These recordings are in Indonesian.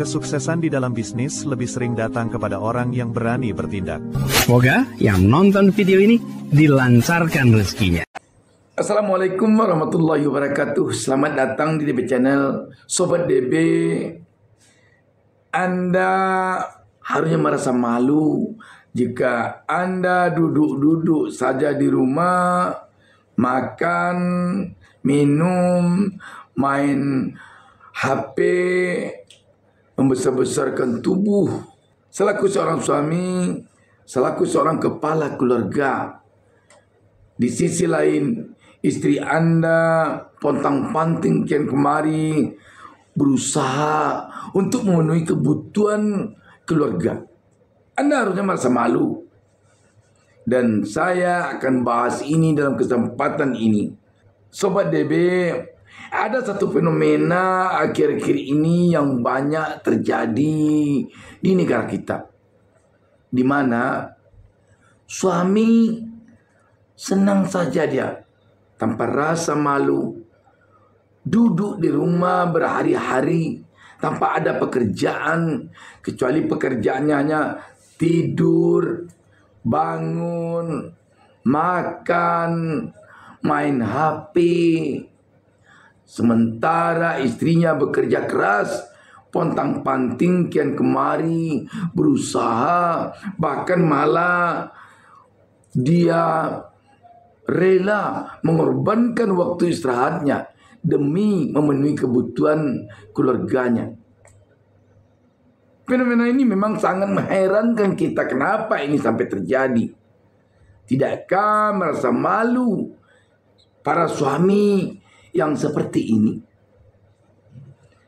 Kesuksesan di dalam bisnis lebih sering datang kepada orang yang berani bertindak. Semoga yang nonton video ini dilancarkan rezekinya. Assalamualaikum warahmatullahi wabarakatuh. Selamat datang di DB Channel. Sobat DB, Anda harusnya merasa malu jika Anda duduk-duduk saja di rumah, makan, minum, main HP, membesar-besarkan tubuh. Selaku seorang suami, selaku seorang kepala keluarga, di sisi lain istri Anda pontang-panting kian kemari berusaha untuk memenuhi kebutuhan keluarga. Anda harusnya merasa malu. Dan saya akan bahas ini dalam kesempatan ini. Sobat DB, ada satu fenomena akhir-akhir ini yang banyak terjadi di negara kita, di mana suami senang saja dia tanpa rasa malu duduk di rumah berhari-hari tanpa ada pekerjaan, kecuali pekerjaannya hanya tidur, bangun, makan, main HP. Sementara istrinya bekerja keras, pontang-panting kian kemari, berusaha, bahkan malah dia rela mengorbankan waktu istirahatnya demi memenuhi kebutuhan keluarganya. Fenomena ini memang sangat mengherankan kita. Kenapa ini sampai terjadi? Tidakkah merasa malu para suami yang seperti ini?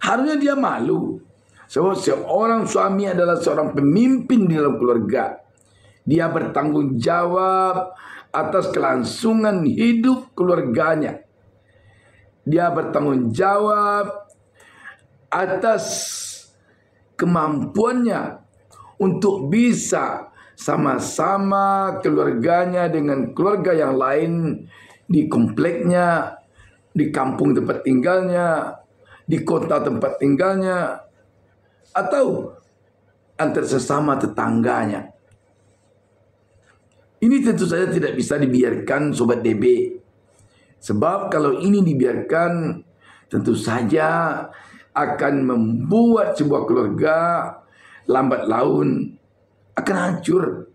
Harusnya dia malu. So, seorang suami adalah seorang pemimpin di dalam keluarga. Dia bertanggung jawab atas kelangsungan hidup keluarganya. Dia bertanggung jawab atas kemampuannya untuk bisa sama-sama keluarganya dengan keluarga yang lain di kompleknya, di kampung tempat tinggalnya, di kota tempat tinggalnya, atau antar sesama tetangganya. Ini tentu saja tidak bisa dibiarkan Sobat DB. Sebab kalau ini dibiarkan, tentu saja akan membuat sebuah keluarga lambat laun akan hancur.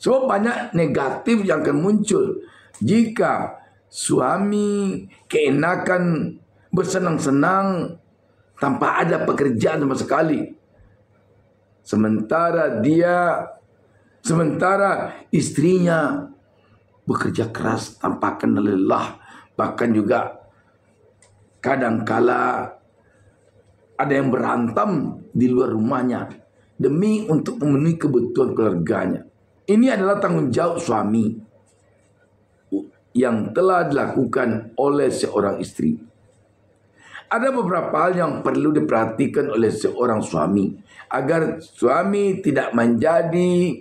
Sebab banyak negatif yang akan muncul jika suami keenakan bersenang-senang tanpa ada pekerjaan sama sekali. Sementara istrinya bekerja keras tanpa kenal lelah, bahkan juga kadangkala ada yang berantem di luar rumahnya demi untuk memenuhi kebutuhan keluarganya. Ini adalah tanggung jawab suami yang telah dilakukan oleh seorang istri. Ada beberapa hal yang perlu diperhatikan oleh seorang suami agar suami tidak menjadi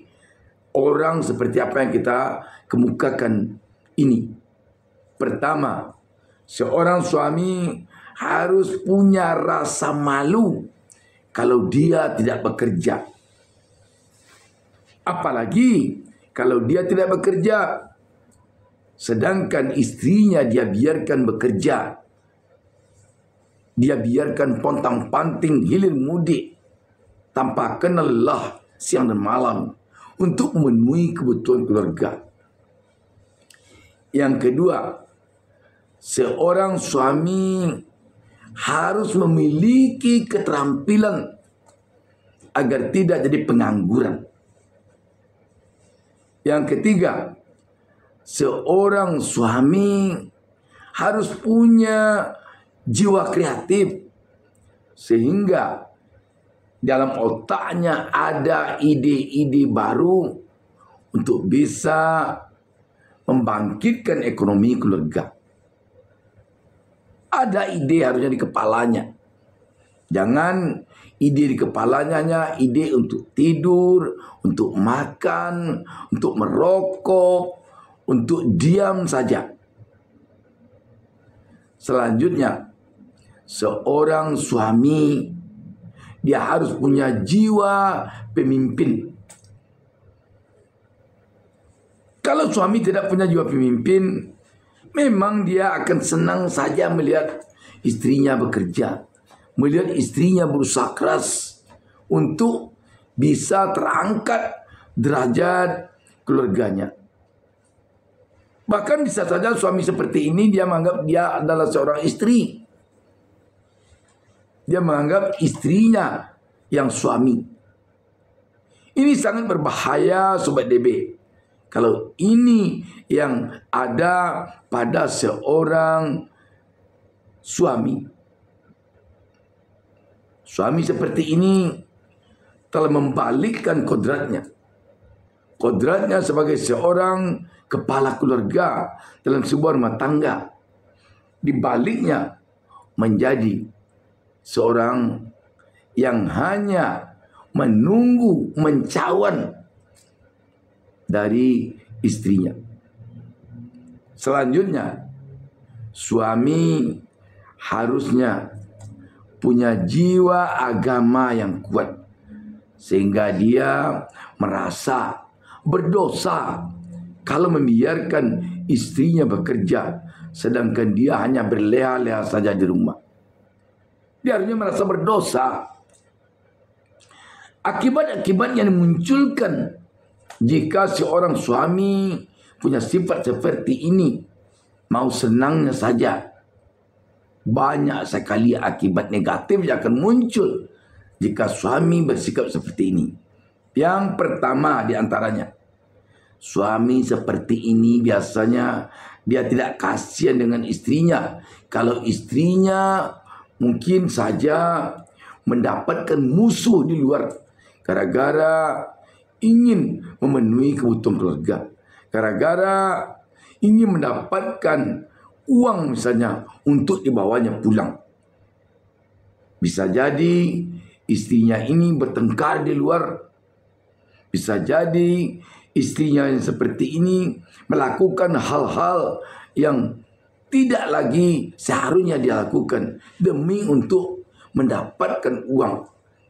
orang seperti apa yang kita kemukakan ini. Pertama, seorang suami harus punya rasa malu kalau dia tidak bekerja. Apalagi kalau dia tidak bekerja, sedangkan istrinya dia biarkan bekerja. Dia biarkan pontang-panting hilir mudik tanpa kenal lelah siang dan malam untuk memenuhi kebutuhan keluarga. Yang kedua, seorang suami harus memiliki keterampilan agar tidak jadi pengangguran. Yang ketiga, seorang suami harus punya jiwa kreatif sehingga dalam otaknya ada ide-ide baru untuk bisa membangkitkan ekonomi keluarga. Ada ide harusnya di kepalanya. Jangan ide di kepalanya hanya ide untuk tidur, untuk makan, untuk merokok, untuk diam saja. Selanjutnya, seorang suami dia harus punya jiwa pemimpin. Kalau suami tidak punya jiwa pemimpin, memang dia akan senang saja melihat istrinya bekerja, melihat istrinya berusaha keras untuk bisa terangkat derajat keluarganya. Bahkan bisa saja suami seperti ini dia menganggap dia adalah seorang istri. Dia menganggap istrinya yang suami. Ini sangat berbahaya Sobat DB. Kalau ini yang ada pada seorang suami. Suami seperti ini telah membalikkan kodratnya. Kodratnya sebagai seorang kepala keluarga dalam sebuah rumah tangga. Dibaliknya menjadi seorang yang hanya menunggu, mencawan dari istrinya. Selanjutnya, suami harusnya punya jiwa agama yang kuat, sehingga dia merasa berdosa kalau membiarkan istrinya bekerja, sedangkan dia hanya berleha-leha saja di rumah. Dia harusnya merasa berdosa. Akibat-akibat yang dimunculkan jika seorang suami punya sifat seperti ini, mau senangnya saja, banyak sekali akibat negatif yang akan muncul jika suami bersikap seperti ini. Yang pertama di antaranya, suami seperti ini biasanya dia tidak kasihan dengan istrinya. Kalau istrinya mungkin saja mendapatkan musuh di luar gara-gara ingin memenuhi kebutuhan keluarga, gara-gara ingin mendapatkan uang misalnya untuk dibawanya pulang. Bisa jadi istrinya ini bertengkar di luar. Bisa jadi istrinya yang seperti ini melakukan hal-hal yang tidak lagi seharusnya dia lakukan demi untuk mendapatkan uang,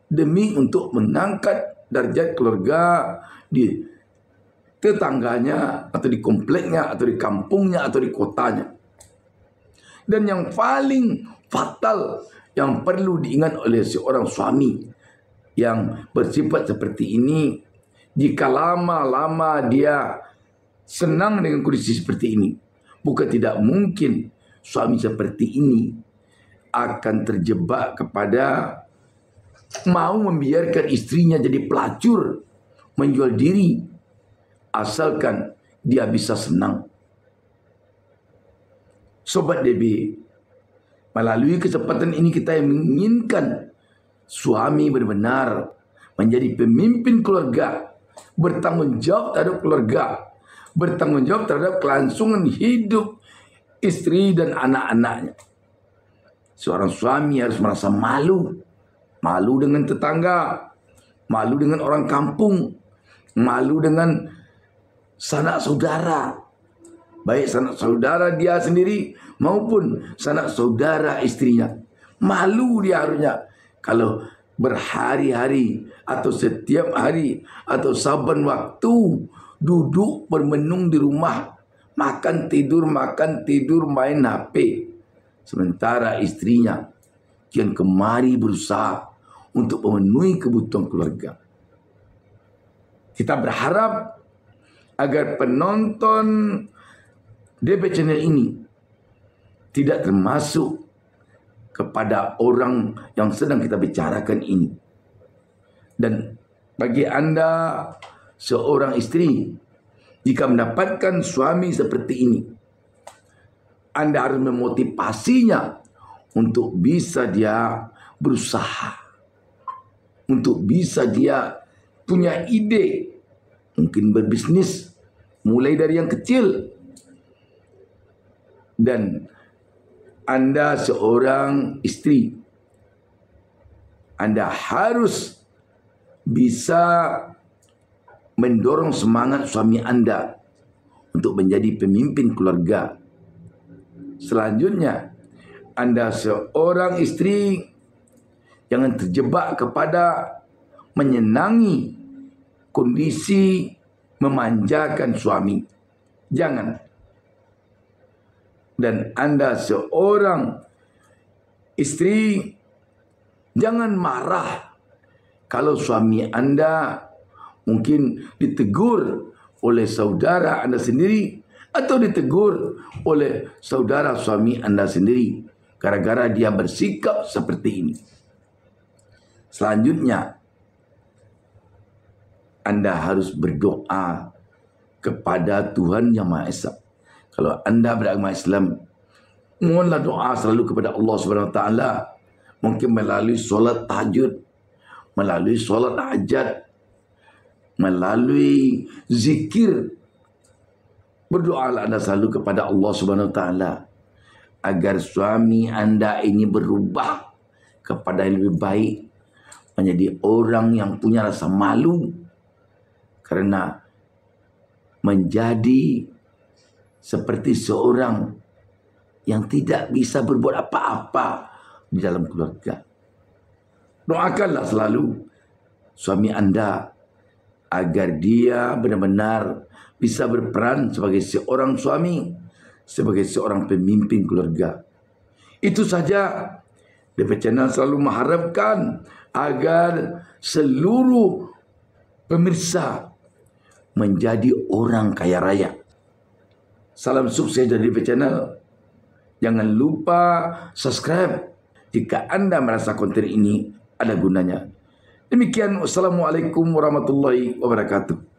demi untuk mengangkat derajat keluarga di tetangganya atau di kompleknya atau di kampungnya atau di kotanya. Dan yang paling fatal yang perlu diingat oleh seorang suami yang bersifat seperti ini, jika lama-lama dia senang dengan kondisi seperti ini, bukan tidak mungkin suami seperti ini akan terjebak kepada mau membiarkan istrinya jadi pelacur, menjual diri, asalkan dia bisa senang. Sobat DB, melalui kesempatan ini kita yang menginginkan suami benar-benar menjadi pemimpin keluarga, bertanggung jawab terhadap keluarga, bertanggung jawab terhadap kelangsungan hidup istri dan anak-anaknya. Seorang suami harus merasa malu. Malu dengan tetangga, malu dengan orang kampung, malu dengan sanak saudara. Baik sanak saudara dia sendiri maupun sanak saudara istrinya. Malu dia harusnya kalau berhari-hari atau setiap hari atau saban waktu duduk bermenung di rumah, makan tidur, main HP. Sementara istrinya kian kemari berusaha untuk memenuhi kebutuhan keluarga. Kita berharap agar penonton DB channel ini tidak termasuk kepada orang yang sedang kita bicarakan ini. Dan bagi Anda seorang istri, jika mendapatkan suami seperti ini, Anda harus memotivasinya untuk bisa dia berusaha, untuk bisa dia punya ide, mungkin berbisnis, mulai dari yang kecil. Dan Anda seorang istri, Anda harus bisa mendorong semangat suami Anda untuk menjadi pemimpin keluarga. Selanjutnya, Anda seorang istri Jangan terjebak kepada menyenangi kondisi memanjakan suami. Jangan. Dan Anda seorang istri, jangan marah kalau suami Anda mungkin ditegur oleh saudara Anda sendiri atau ditegur oleh saudara suami Anda sendiri gara-gara dia bersikap seperti ini. Selanjutnya, Anda harus berdoa kepada Tuhan Yang Maha Esa. Kalau Anda beragama Islam, mohonlah doa selalu kepada Allah Subhanahu Wa Taala. Mungkin melalui solat tahajud, melalui solat hajat, melalui zikir. Berdoalah Anda selalu kepada Allah Subhanahu Wa Taala agar suami Anda ini berubah kepada yang lebih baik, menjadi orang yang punya rasa malu karena menjadi seperti seorang yang tidak bisa berbuat apa-apa di dalam keluarga. Doakanlah selalu suami Anda agar dia benar-benar bisa berperan sebagai seorang suami, sebagai seorang pemimpin keluarga. Itu saja. DP Channel selalu mengharapkan agar seluruh pemirsa menjadi orang kaya raya. Salam sukses dari DP Channel. Jangan lupa subscribe jika Anda merasa konten ini ada gunanya. Demikian, wassalamualaikum warahmatullahi wabarakatuh.